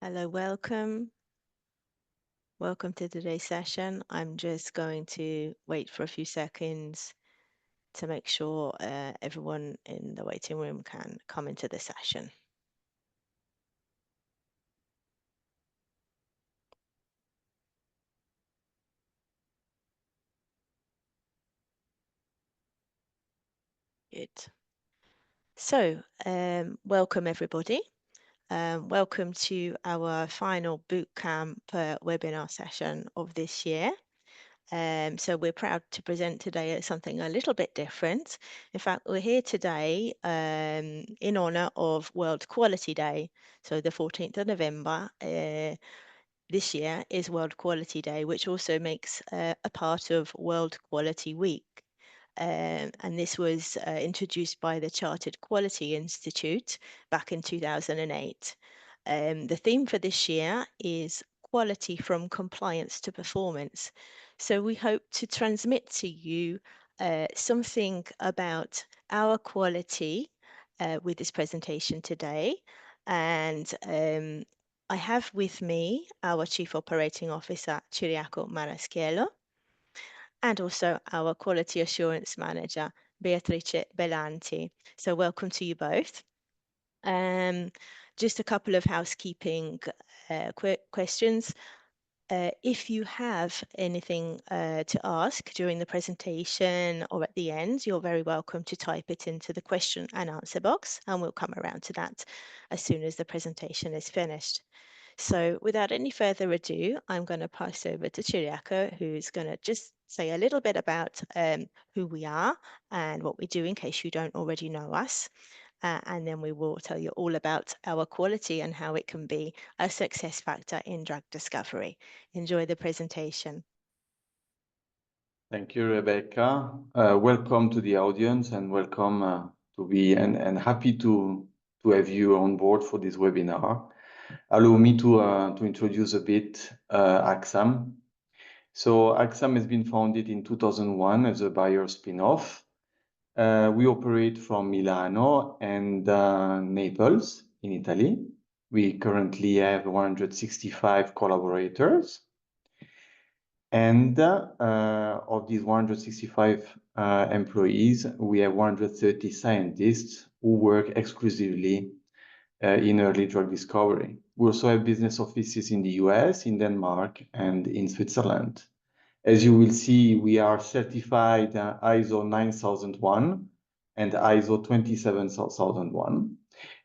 Hello, welcome. Welcome to today's session. I'm just going to wait for a few seconds to make sure everyone in the waiting room can come into the session. Good. So, welcome everybody. Welcome to our final bootcamp webinar session of this year. So we're proud to present today something a little bit different. In fact, we're here today in honor of World Quality Day. So the 14th of November this year is World Quality Day, which also makes a part of World Quality Week. And this was introduced by the Chartered Quality Institute back in 2008. The theme for this year is quality from compliance to performance. So we hope to transmit to you something about our quality with this presentation today. And I have with me our Chief Operating Officer, Ciriaco Maraschiello, and also our Quality Assurance Manager, Beatrice Belanti. So welcome to you both. Just a couple of housekeeping questions. If you have anything to ask during the presentation or at the end, you're very welcome to type it into the question and answer box, and we'll come around to that as soon as the presentation is finished. So without any further ado, I'm going to pass over to Ciriaco, who's going to just say a little bit about who we are and what we do in case you don't already know us. And then we will tell you all about our quality and how it can be a success factor in drug discovery. Enjoy the presentation. Thank you, Rebecca. Welcome to the audience and welcome to be and happy to have you on board for this webinar. Allow me to introduce a bit Axxam. So Axxam has been founded in 2001 as a Bayer spin-off. We operate from Milano and Naples in Italy. We currently have 165 collaborators. And of these 165 employees, we have 130 scientists who work exclusively in early drug discovery. We also have business offices in the US, in Denmark, and in Switzerland. As you will see, we are certified ISO 9001 and ISO 27001.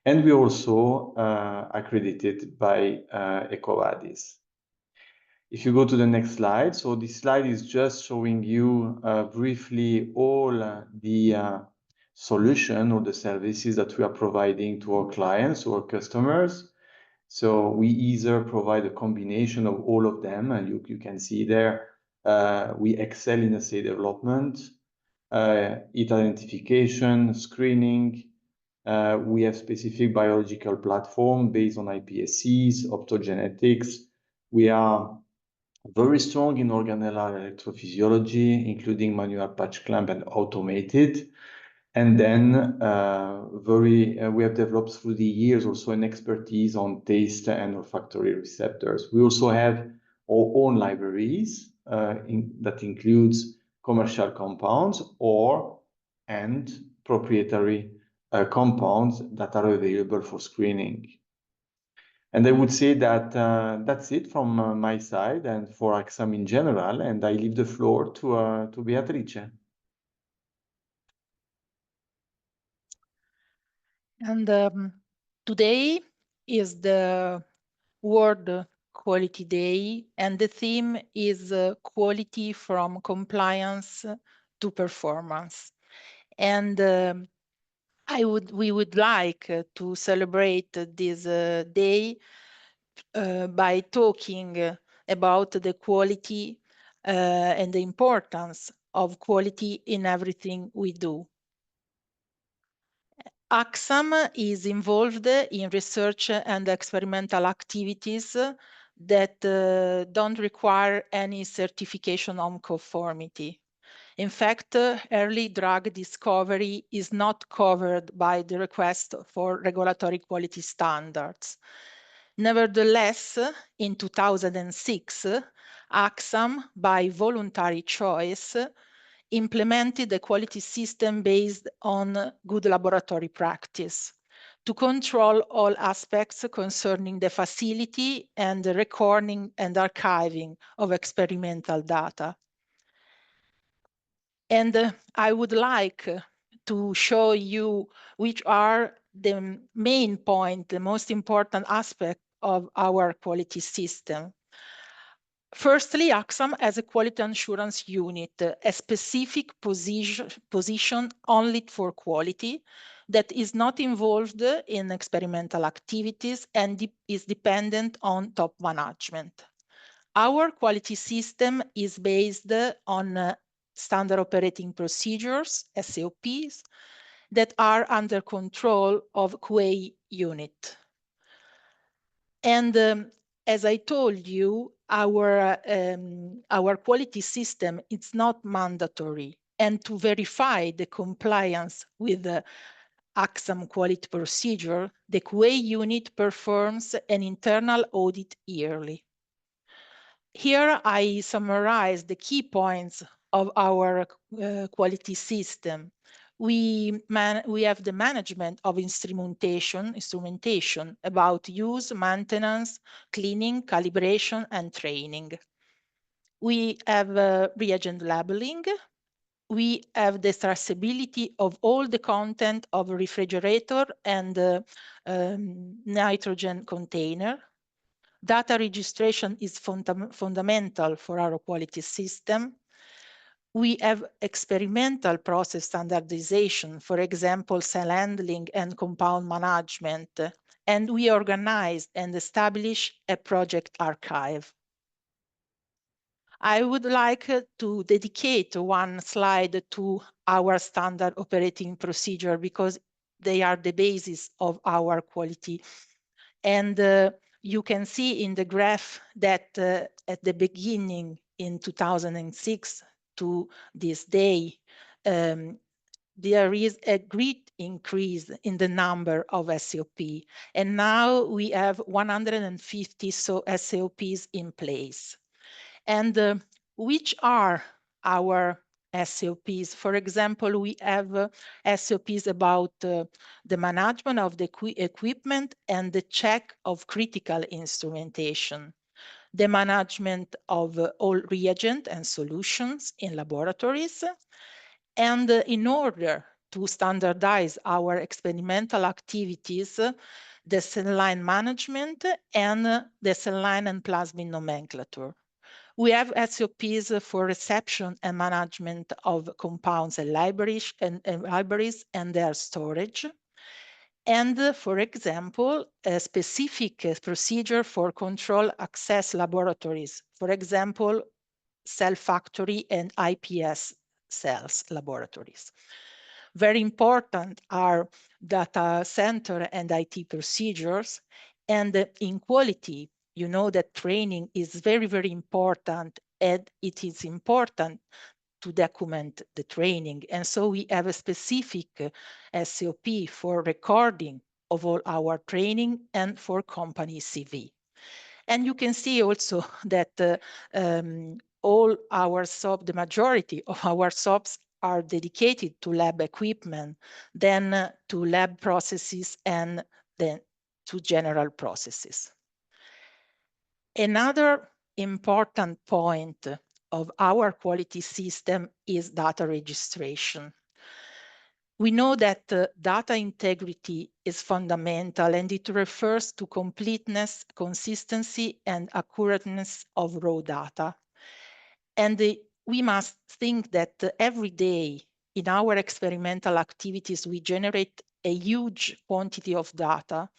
And we also accredited by EcoVadis. If you go to the next slide, so this slide is just showing you briefly all the solution or the services that we are providing to our clients or customers. So we either provide a combination of all of them, and you can see there, we excel in assay development, hit identification, screening. We have specific biological platform based on iPSCs, optogenetics. We are very strong in organellar electrophysiology, including manual patch clamp and automated. And then we have developed through the years also an expertise on taste and olfactory receptors. We also have our own libraries that includes commercial compounds and proprietary compounds that are available for screening. And I would say that that's it from my side and for Axxam in general. And I leave the floor to Beatrice. And today is the World Quality Day, and the theme is quality from compliance to performance. And we would like to celebrate this day by talking about the quality and the importance of quality in everything we do. Axxam is involved in research and experimental activities that don't require any certification on conformity. In fact, early drug discovery is not covered by the request for regulatory quality standards. Nevertheless, in 2006, Axxam, by voluntary choice, implemented a quality system based on good laboratory practice to control all aspects concerning the facility and the recording and archiving of experimental data. And I would like to show you which are the main point, the most important aspect of our quality system. Firstly, Axxam has a quality assurance unit, a specific position only for quality that is not involved in experimental activities and is dependent on top management. Our quality system is based on standard operating procedures, SOPs, that are under control of QA unit. And as I told you, our quality system is not mandatory. And to verify the compliance with the Axxam quality procedure, the QA unit performs an internal audit yearly. Here I summarize the key points of our quality system. We have the management of instrumentation about use, maintenance, cleaning, calibration, and training. We have reagent labeling. We have the traceability of all the content of a refrigerator and nitrogen container. Data registration is fundamental for our quality system. We have experimental process standardization, for example, cell handling and compound management, and we organize and establish a project archive. I would like to dedicate one slide to our standard operating procedure because they are the basis of our quality. And you can see in the graph that at the beginning in 2006 to this day, there is a great increase in the number of SOP. And now we have 150 SOPs in place. And which are our SOPs? For example, we have SOPs about the management of the equipment and the check of critical instrumentation, the management of all reagent and solutions in laboratories. And in order to standardize our experimental activities, the cell line management and the cell line and plasmid nomenclature. We have SOPs for reception and management of compounds and libraries and their storage. And for example, a specific procedure for control access laboratories, for example, cell factory and IPS cells laboratories. Very important are data center and IT procedures. And in quality, you know that training is very, very important, and it is important to document the training. And so we have a specific SOP for recording of all our training and for company CV. And you can see also that all our SOP, the majority of our SOPs are dedicated to lab equipment, then to lab processes, and then to general processes. Another important point of our quality system is data registration. We know that data integrity is fundamental, and it refers to completeness, consistency, and accurateness of raw data. And we must think that every day in our experimental activities, we generate a huge quantity of data,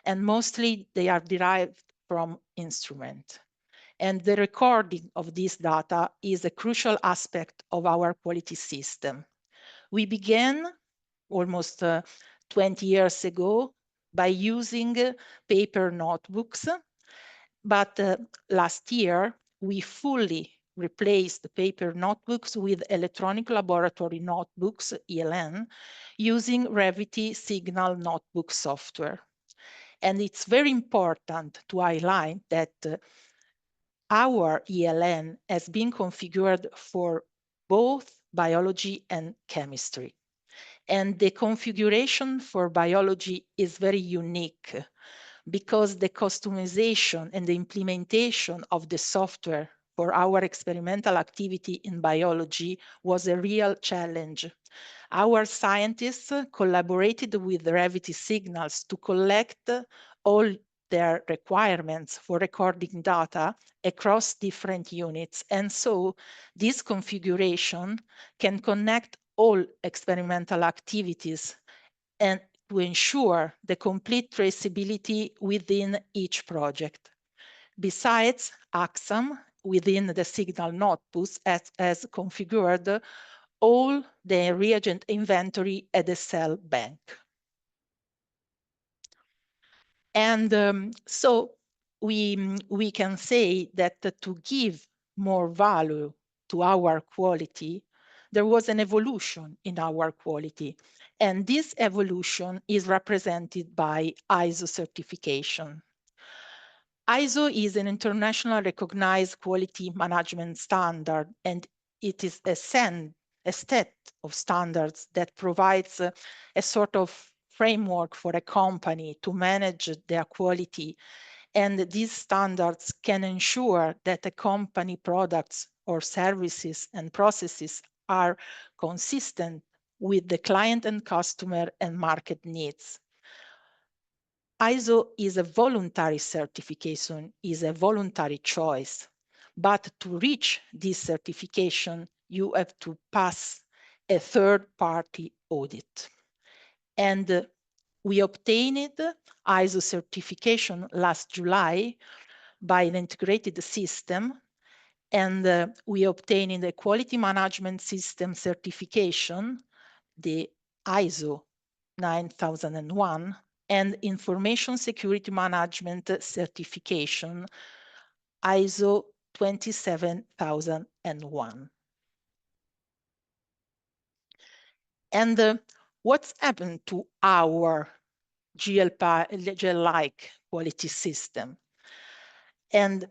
and mostly they are derived from instrument. And the recording of this data is a crucial aspect of our quality system. We began almost 20 years ago by using paper notebooks, but last year we fully replace the paper notebooks with electronic laboratory notebooks, ELN, using Revity Signal notebook software. And it's very important to highlight that our ELN has been configured for both biology and chemistry. And the configuration for biology is very unique because the customization and the implementation of the software for our experimental activity in biology was a real challenge. Our scientists collaborated with Revity Signals to collect all their requirements for recording data across different units. And so this configuration can connect all experimental activities and to ensure the complete traceability within each project. Besides, Axxam within the Signal notebooks has configured all the reagent inventory at the cell bank. And so we can say that to give more value to our quality, there was an evolution in our quality. And this evolution is represented by ISO certification. ISO is an international recognized quality management standard, and it is a set of standards that provides a sort of framework for a company to manage their quality. And these standards can ensure that a company products or services and processes are consistent with the client and customer and market needs. ISO is a voluntary certification, is a voluntary choice. But to reach this certification, you have to pass a third-party audit. And we obtained ISO certification last July by an integrated system, and we obtained the quality management system certification, the ISO 9001, and information security management certification, ISO 27001. And what's happened to our GL-like quality system? And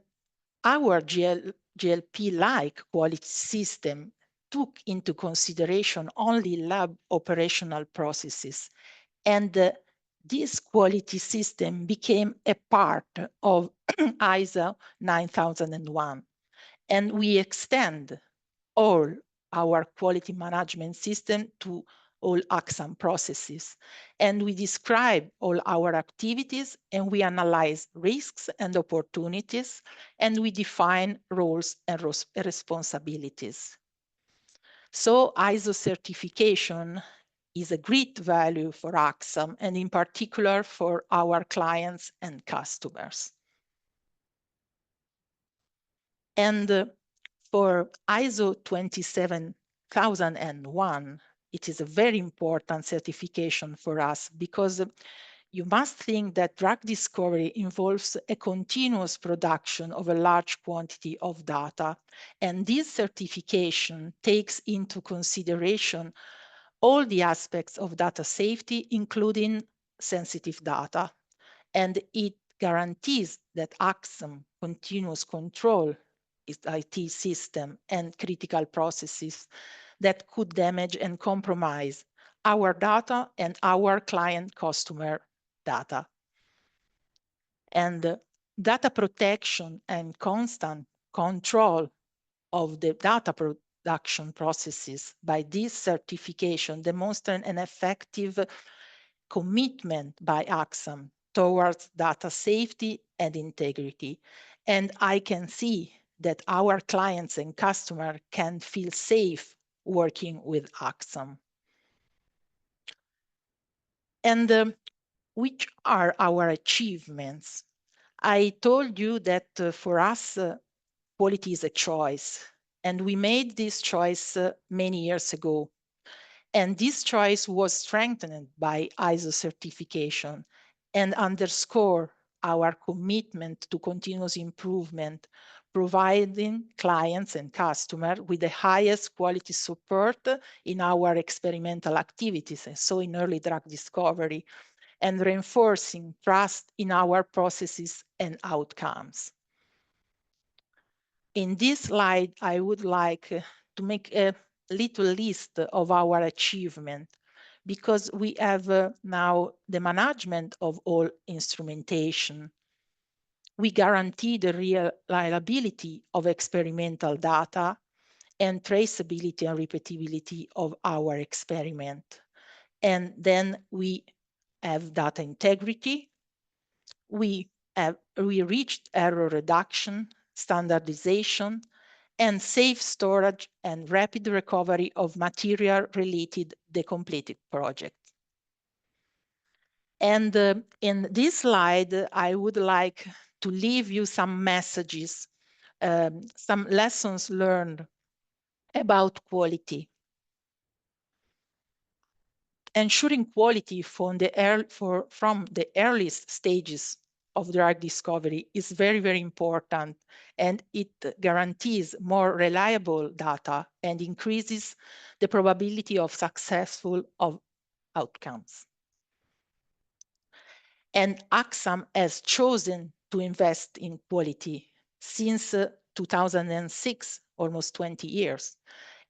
our GLP-like quality system took into consideration only lab operational processes. And this quality system became a part of ISO 9001. And we extend all our quality management system to all Axxam processes. And we describe all our activities, and we analyze risks and opportunities, and we define roles and responsibilities. So ISO certification is a great value for Axxam, and in particular for our clients and customers. And for ISO 27001, it is a very important certification for us because you must think that drug discovery involves a continuous production of a large quantity of data. And this certification takes into consideration all the aspects of data safety, including sensitive data. And it guarantees that Axxam continuous control its IT system and critical processes that could damage and compromise our data and our client customer data. And data protection and constant control of the data production processes by this certification demonstrate an effective commitment by Axxam towards data safety and integrity. And I can see that our clients and customers can feel safe working with Axxam. And which are our achievements? I told you that for us, quality is a choice. And we made this choice many years ago. And this choice was strengthened by ISO certification and underscore our commitment to continuous improvement, providing clients and customers with the highest quality support in our experimental activities, and so in early drug discovery, and reinforcing trust in our processes and outcomes. In this slide, I would like to make a little list of our achievement, because we have now the management of all instrumentation. We guarantee the reliability of experimental data and traceability and repeatability of our experiment. And then we have data integrity. We reached error reduction, standardization, and safe storage and rapid recovery of material related to the completed project. And in this slide, I would like to leave you some messages, some lessons learned about quality. Ensuring quality from the earliest stages of drug discovery is very, very important, and it guarantees more reliable data and increases the probability of successful outcomes. And Axxam has chosen to invest in quality since 2006, almost 20 years.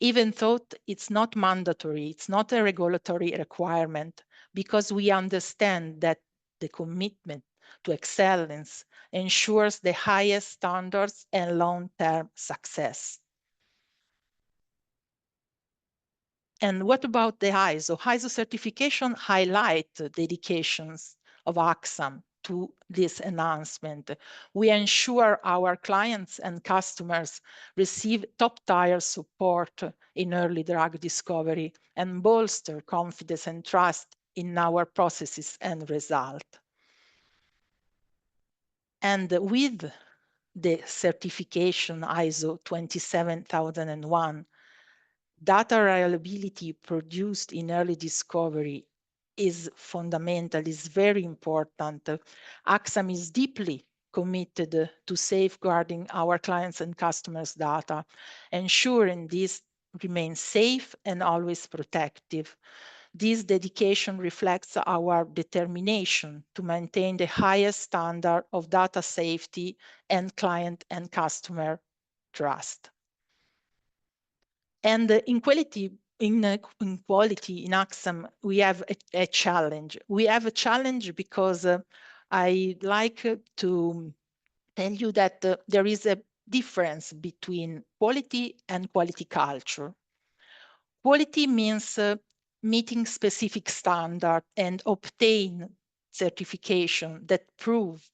Even though it's not mandatory, it's not a regulatory requirement, because we understand that the commitment to excellence ensures the highest standards and long-term success. And what about the ISO? ISO certification highlight the dedications of Axxam to this enhancement. We ensure our clients and customers receive top-tier support in early drug discovery and bolster confidence and trust in our processes and result. And with the certification ISO 27001, data reliability produced in early discovery is fundamental, is very important. Axxam is deeply committed to safeguarding our clients' and customers' data, ensuring this remains safe and always protective. This dedication reflects our determination to maintain the highest standard of data safety and client and customer trust. And in quality in Axxam, we have a challenge. We have a challenge because I'd like to tell you that there is a difference between quality and quality culture. Quality means meeting specific standard and obtain certification that prove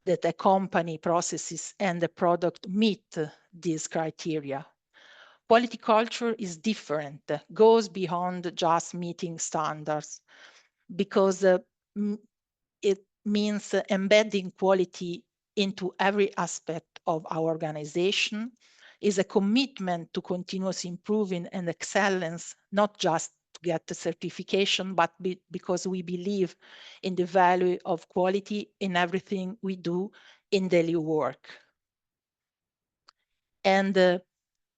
that the company processes and the product meet these criteria. Quality culture is different, goes beyond just meeting standards, because it means embedding quality into every aspect of our organization, is a commitment to continuous improving and excellence, not just to get the certification, but because we believe in the value of quality in everything we do in daily work. And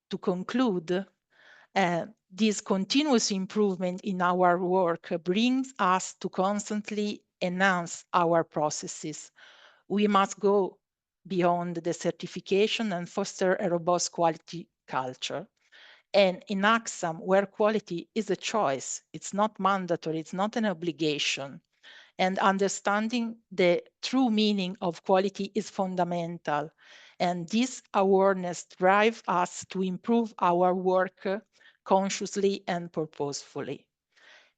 to conclude, this continuous improvement in our work brings us to constantly enhance our processes. We must go beyond the certification and foster a robust quality culture. And in Axxam, where quality is a choice, it's not mandatory, it's not an obligation. And understanding the true meaning of quality is fundamental. And this awareness drives us to improve our work consciously and purposefully.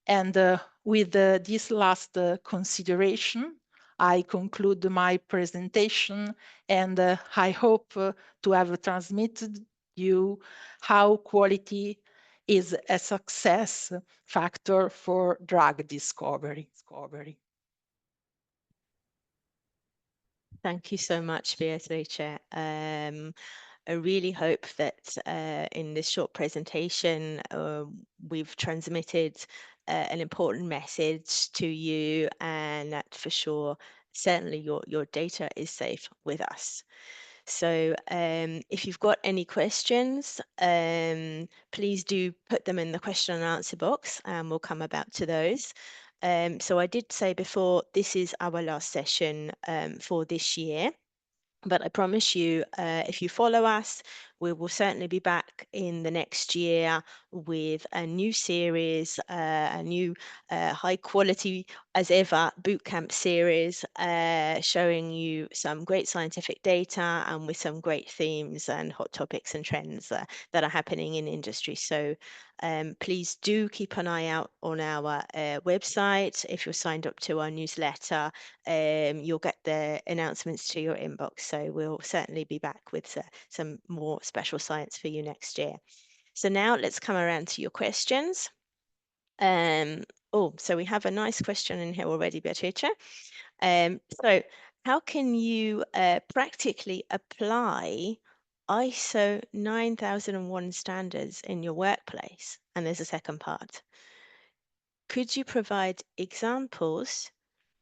And with this last consideration, I conclude my presentation, and I hope to have transmitted you how quality is a success factor for drug discovery. Thank you so much, Beatrice. I really hope that in this short presentation, we've transmitted an important message to you, and that for sure, certainly your data is safe with us. So if you've got any questions, please do put them in the question and answer box, and we'll come about to those. So I did say before, this is our last session for this year. But I promise you, if you follow us, we will certainly be back in the next year with a new series, a new high quality as ever bootcamp series, showing you some great scientific data and with some great themes and hot topics and trends that are happening in industry. So please do keep an eye out on our website. If you're signed up to our newsletter, you'll get the announcements to your inbox. So we'll certainly be back with some more special science for you next year. So now let's come around to your questions. So we have a nice question in here already, Beatrice. So how can you practically apply ISO 9001 standards in your workplace? And there's a second part. Could you provide examples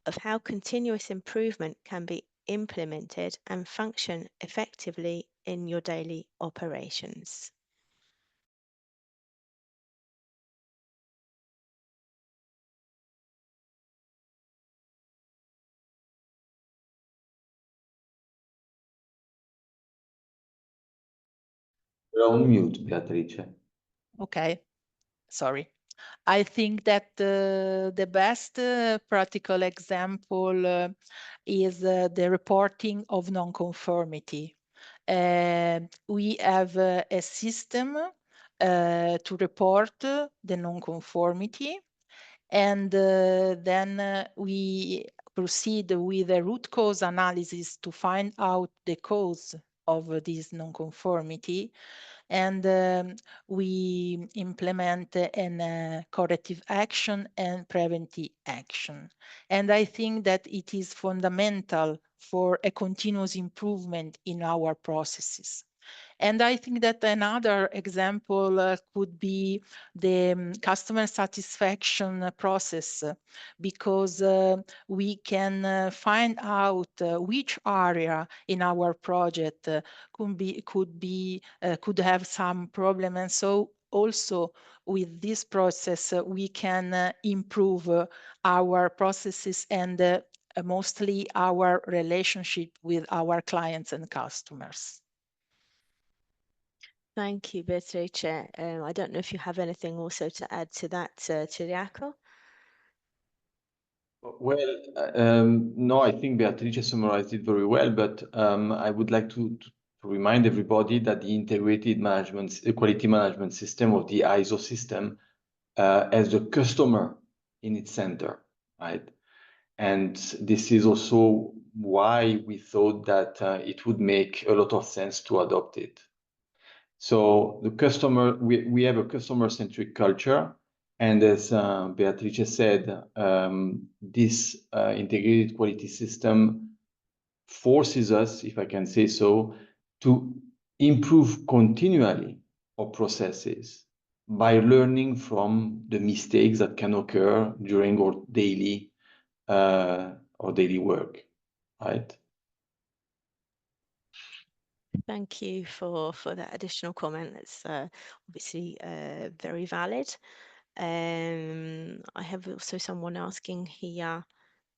of how continuous improvement can be implemented and function effectively in your daily operations? You're on mute, Beatrice. Okay, sorry. I think that the best practical example is the reporting of non-conformity. We have a system to report the non-conformity, and then we proceed with a root cause analysis to find out the cause of this non-conformity, and we implement an corrective action and preventive action. And I think that it is fundamental for a continuous improvement in our processes. And I think that another example could be the customer satisfaction process, because we can find out which area in our project could have some problem. And so also with this process, we can improve our processes and mostly our relationship with our clients and customers. Thank you, Beatrice. I don't know if you have anything also to add to that, Ciriaco? Well, no, I think Beatrice summarized it very well, but I would like to remind everybody that the integrated quality management system of the ISO system has the customer in its center, right? And this is also why we thought that it would make a lot of sense to adopt it. So the customer, we have a customer-centric culture, and as Beatrice said, this integrated quality system forces us, if I can say so, to improve continually our processes by learning from the mistakes that can occur during our daily work, right? Thank you for that additional comment. That's obviously very valid. I have also someone asking here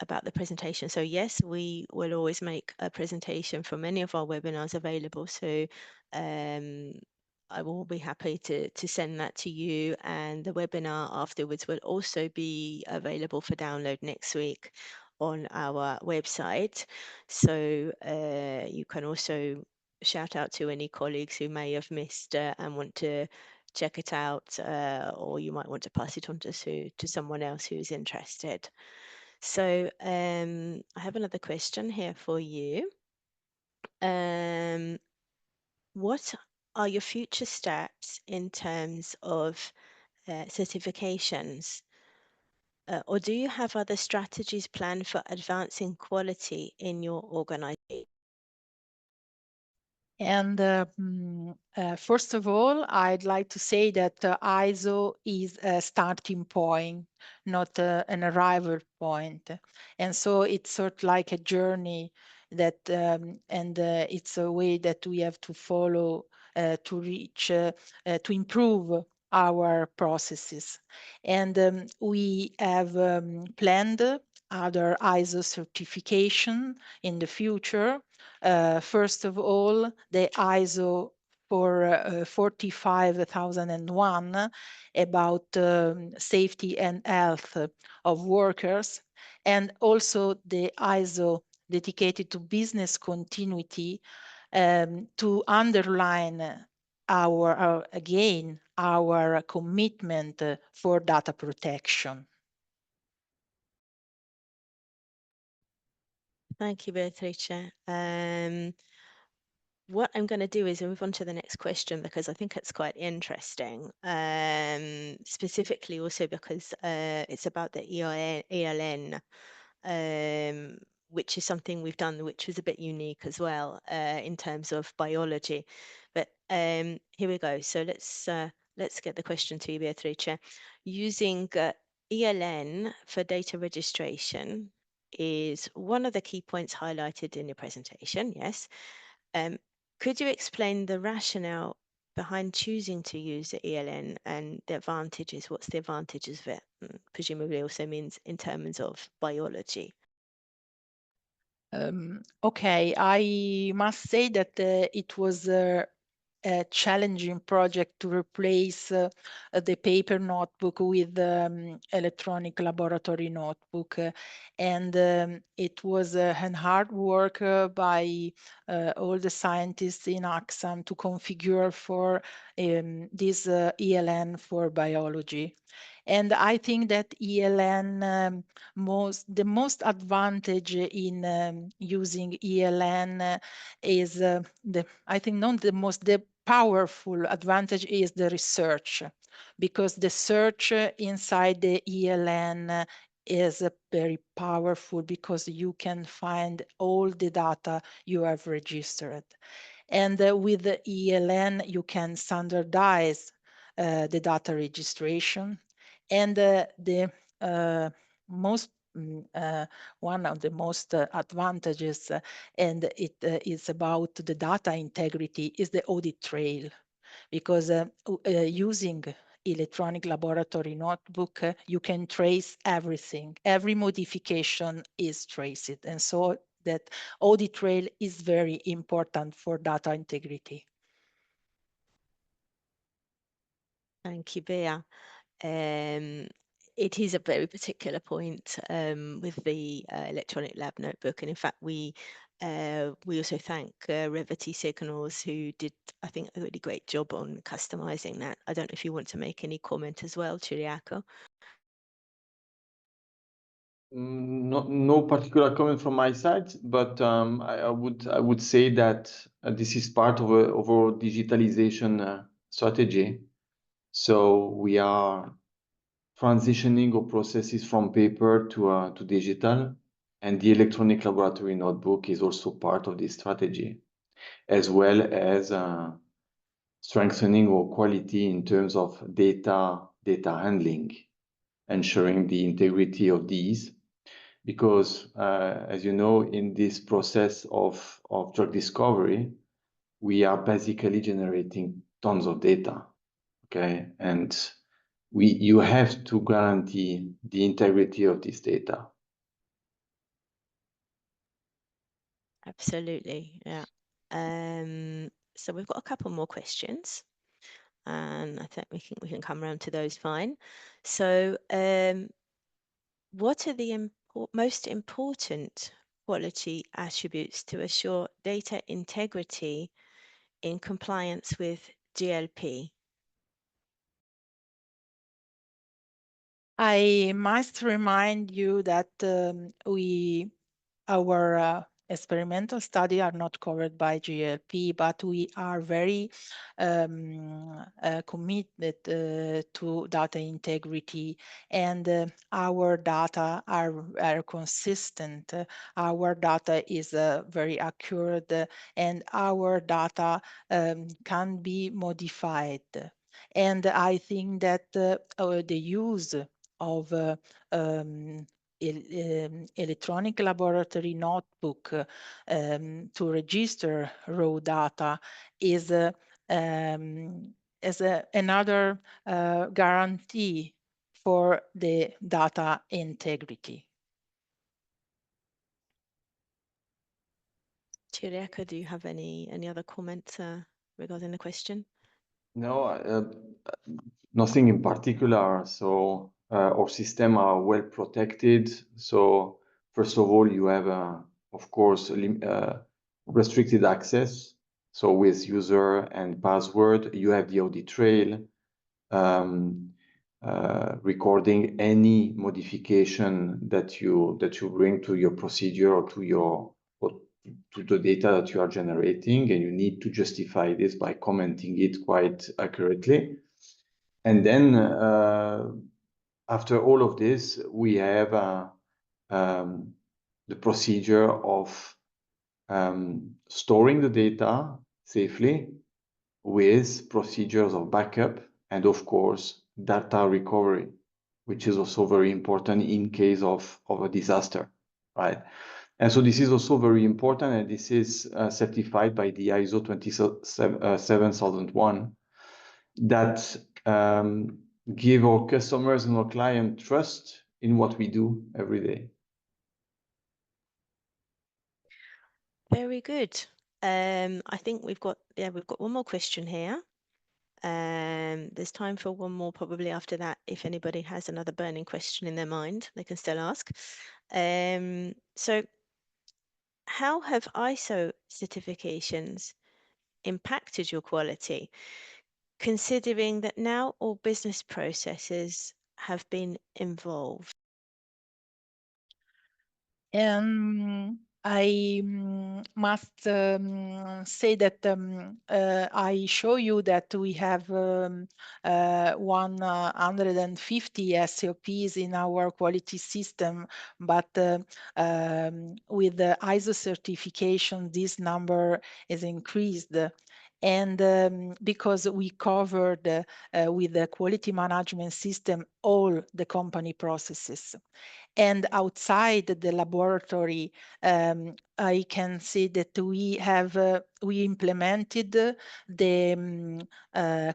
about the presentation. So yes, we will always make a presentation for many of our webinars available. So I will be happy to send that to you, and the webinar afterwards will also be available for download next week on our website. So you can also shout out to any colleagues who may have missed and want to check it out, or you might want to pass it on to someone else who's interested. So I have another question here for you. What are your future steps in terms of certifications? Or do you have other strategies planned for advancing quality in your organization? And first of all, I'd like to say that ISO is a starting point, not an arrival point. And so it's sort of like a journey that and it's a way that we have to follow to reach to improve our processes. And we have planned other ISO certification in the future. First of all, the ISO for 45001 about safety and health of workers, and also the ISO dedicated to business continuity to underline again our commitment for data protection. Thank you, Beatrice. What I'm going to do is move on to the next question because I think it's quite interesting, specifically also because it's about the ELN, which is something we've done, which was a bit unique as well in terms of biology. But here we go. So let's get the question to you, Beatrice. Using ELN for data registration is one of the key points highlighted in your presentation, yes. Could you explain the rationale behind choosing to use the ELN and the advantages? What's the advantages of it? Presumably also means in terms of biology. Okay, I must say that it was a challenging project to replace the paper notebook with electronic laboratory notebook. And it was an hard work by all the scientists in Axxam to configure for this ELN for biology. And I think that ELN, the most advantage in using ELN is I think not the most, the powerful advantage is the research, because the search inside the ELN is very powerful because you can find all the data you have registered. And with the ELN, you can standardize the data registration. And the most one of the most advantages, and it is about the data integrity, is the audit trail, because using electronic laboratory notebook, you can trace everything. Every modification is traced, and so that audit trail is very important for data integrity. Thank you, Bea. It is a very particular point with the electronic lab notebook, and in fact, we also thank Revity Signals, who did, I think, a really great job on customizing that. I don't know if you want to make any comment as well, Ciriaco. No particular comment from my side, but I would say that this is part of a overall digitalization strategy. So we are transitioning our processes from paper to digital, and the electronic laboratory notebook is also part of this strategy, as well as strengthening our quality in terms of data handling, ensuring the integrity of these. Because, as you know, in this process of drug discovery, we are basically generating tons of data, okay? And you have to guarantee the integrity of this data. Absolutely, yeah. So we've got a couple more questions, and I think we can come around to those fine. So, what are the most important quality attributes to assure data integrity in compliance with GLP? I must remind you that our experimental study are not covered by GLP, but we are very committed to data integrity, and our data are consistent. Our data is very accurate, and our data can be modified. And I think that the use of electronic laboratory notebook to register raw data is another guarantee for the data integrity. Ciriaco, do you have any other comments regarding the question? No, nothing in particular. So our system are well protected. So first of all, you have, of course, restricted access. So with user and password, you have the audit trail, recording any modification that you bring to your procedure or to the data that you are generating, and you need to justify this by commenting it quite accurately. And then after all of this, we have the procedure of storing the data safely with procedures of backup and, of course, data recovery, which is also very important in case of a disaster, right? And so this is also very important, and this is certified by the ISO 27001 that give our customers and our client trust in what we do every day. Very good. I think we've got one more question here. There's time for one more probably after that. If anybody has another burning question in their mind, they can still ask. So how have ISO certifications impacted your quality, considering that now all business processes have been involved? I must say that I show you that we have 150 SOPs in our quality system, but with the ISO certification, this number is increased. And because we covered with the quality management system all the company processes. And outside the laboratory, I can say that we implemented the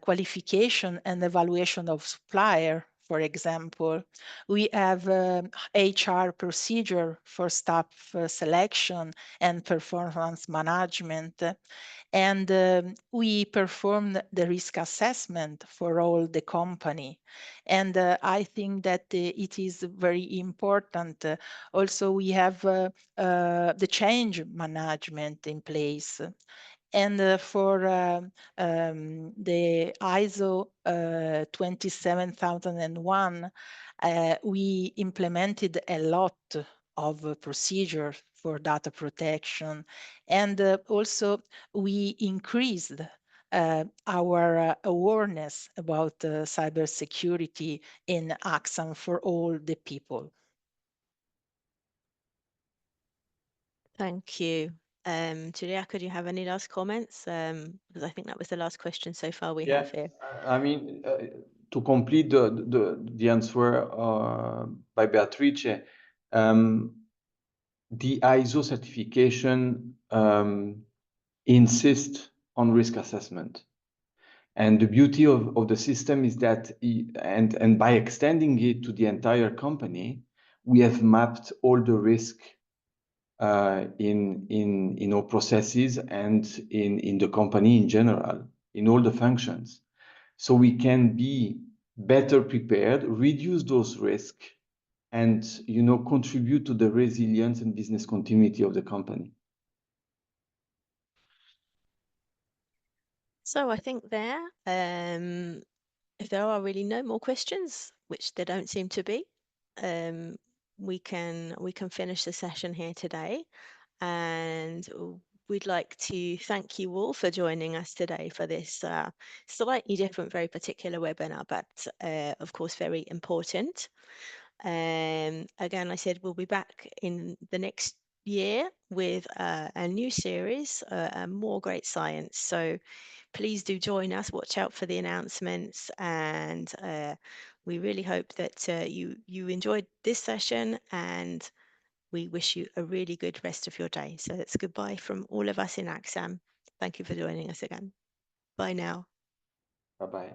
qualification and evaluation of supplier. For example, we have HR procedure for staff selection and performance management. And we performed the risk assessment for all the company. And I think that it is very important. Also, we have the change management in place. And for the ISO 27001, we implemented a lot of procedures for data protection. And also we increased our awareness about cybersecurity in Axxam for all the people. Thank you. Ciriaco, do you have any last comments? Because I think that was the last question so far we have here. I mean, to complete the answer by Beatrice, the ISO certification insists on risk assessment. And the beauty of the system is that, and by extending it to the entire company, we have mapped all the risk in our processes and in the company in general, in all the functions. So we can be better prepared, reduce those risks, and contribute to the resilience and business continuity of the company. So I think there, if there are really no more questions, which there don't seem to be, we can finish the session here today. And we'd like to thank you all for joining us today for this slightly different, very particular webinar, but of course very important. Again, I said we'll be back in the next year with a new series, more great science. So please do join us, watch out for the announcements, and we really hope that you enjoyed this session, and we wish you a really good rest of your day. So it's goodbye from all of us in Axxam. Thank you for joining us again. Bye now. Bye-bye.